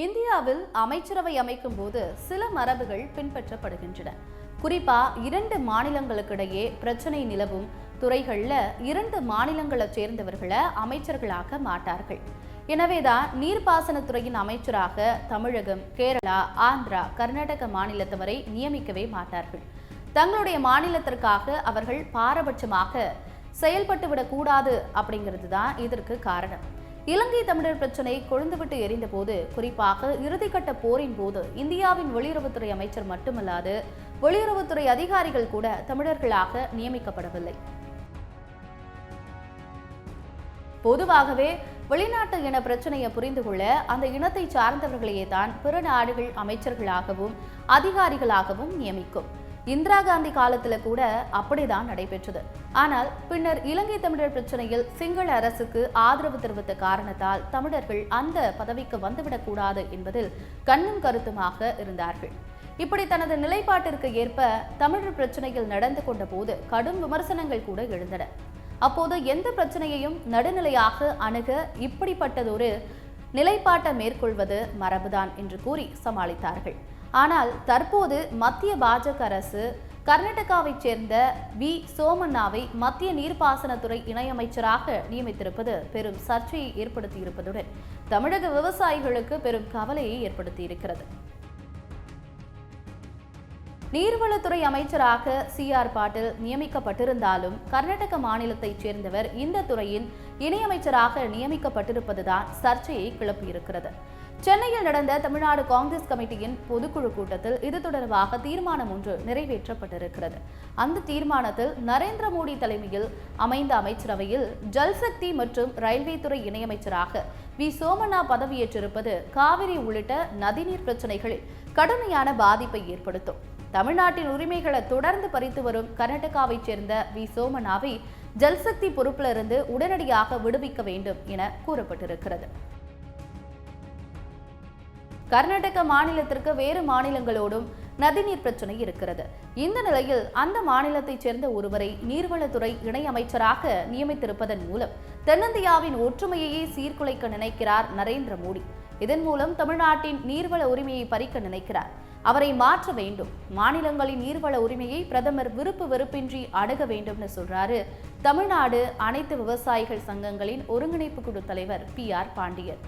இந்தியாவில் அமைச்சரவை அமைக்கும் போது சில மரபுகள் பின்பற்றப்படுகின்றன. குறிப்பா 2 மாநிலங்களுக்கிடையே பிரச்சனை நிலவும் துறைகள்ல 2 மாநிலங்களைச் சேர்ந்தவர்களை அமைச்சர்களாக்க மாட்டார்கள். எனவேதான் நீர்ப்பாசனத்துறையின் அமைச்சராக தமிழகம், கேரளா, ஆந்திரா, கர்நாடக மாநிலத்தவரை நியமிக்கவே மாட்டார்கள். தங்களுடைய மாநிலத்திற்காக அவர்கள் பாரபட்சமாக செயல்பட்டுவிடக் கூடாது அப்படிங்கிறது தான் இதற்கு காரணம். இலங்கை தமிழர் பிரச்சினை கொழுந்துவிட்டு எரிந்த போது, குறிப்பாக இறுதிக்கட்ட போரின் போது இந்தியாவின் வெளியுறவுத்துறை அமைச்சர் மட்டுமல்லாது வெளியுறவுத்துறை அதிகாரிகள் கூட தமிழர்களாக நியமிக்கப்படவில்லை. பொதுவாகவே வெளிநாட்டு இன பிரச்சனையை புரிந்து கொள்ள அந்த இனத்தை சார்ந்தவர்களையே தான் பிற நாடுகள் அமைச்சர்களாகவும் அதிகாரிகளாகவும் நியமிக்கும். இந்திரா காந்தி காலத்துல கூட அப்படிதான் நடைபெற்றது. ஆனால் பின்னர் இலங்கை தமிழர் பிரச்சனையில் சிங்கள அரசுக்கு ஆதரவு தெரிவித்த காரணத்தால் தமிழர்கள் அந்த பதவிக்கு வந்துவிடக் கூடாது என்பதில் கண்ணும் கருத்துமாக இருந்தார்கள். இப்படி தனது நிலைப்பாட்டிற்கு ஏற்ப தமிழர் பிரச்சனையில் நடந்து கொண்ட போது கடும் விமர்சனங்கள் கூட எழுந்தன. அப்போது எந்த பிரச்சனையையும் நடுநிலையாக அணுக இப்படிப்பட்டதொரு நிலைப்பாட்டை மேற்கொள்வது மரபுதான் என்று கூறி சமாளித்தார்கள். ஆனால் தற்போது மத்திய பாஜக அரசு கர்நாடகாவைச் சேர்ந்த வி சோமண்ணாவை மத்திய நீர்ப்பாசனத்துறை இணையமைச்சராக நியமித்திருப்பது பெரும் சர்ச்சையை ஏற்படுத்தியிருப்பதுடன் தமிழக விவசாயிகளுக்கு பெரும் கவலையை ஏற்படுத்தியிருக்கிறது. நீர்வளத்துறை அமைச்சராக CR பாட்டீல் நியமிக்கப்பட்டிருந்தாலும் கர்நாடக மாநிலத்தைச் சேர்ந்தவர் இந்த துறையின் இணையமைச்சராக நியமிக்கப்பட்டிருப்பதுதான் சர்ச்சையை கிளப்பியிருக்கிறது. சென்னையில் நடந்த தமிழ்நாடு காங்கிரஸ் கமிட்டியின் பொதுக்குழு கூட்டத்தில் இது தொடர்பாக தீர்மானம் ஒன்று நிறைவேற்றப்பட்டிருக்கிறது. அந்த தீர்மானத்தில் நரேந்திர மோடி தலைமையில் அமைந்த அமைச்சரவையில் ஜல்சக்தி மற்றும் ரயில்வே துறை இணையமைச்சராக வி சோமண்ணா பதவியேற்றிருப்பது காவிரி உள்ளிட்ட நதிநீர் பிரச்சனைகளில் கடுமையான பாதிப்பை ஏற்படுத்தும். தமிழ்நாட்டின் உரிமைகளை தொடர்ந்து பறித்து வரும் கர்நாடகாவைச் சேர்ந்த வி சோமண்ணாவை ஜல்சக்தி பொறுப்பிலிருந்து உடனடியாக விடுவிக்க வேண்டும் என கூறப்பட்டிருக்கிறது. கர்நாடக மாநிலத்திற்கு வேறு மாநிலங்களோடும் நதிநீர் பிரச்சனை இருக்கிறது. இந்த நிலையில் அந்த மாநிலத்தைச் சேர்ந்த ஒருவரை நீர்வளத்துறை இணையமைச்சராக நியமித்திருப்பதன் மூலம் தென்னிந்தியாவின் ஒற்றுமையையே சீர்குலைக்க நினைக்கிறார் நரேந்திர மோடி. இதன் மூலம் தமிழ்நாட்டின் நீர்வள உரிமையை பறிக்க நினைக்கிறார். அவரை மாற்ற வேண்டும். மாநிலங்களின் நீர்வள உரிமையை பிரதமர் விருப்பு வெறுப்பின்றி அணுக வேண்டும்னு சொல்றாரு தமிழ்நாடு அனைத்து விவசாயிகள் சங்கங்களின் ஒருங்கிணைப்பு குழு தலைவர் PR பாண்டியன்.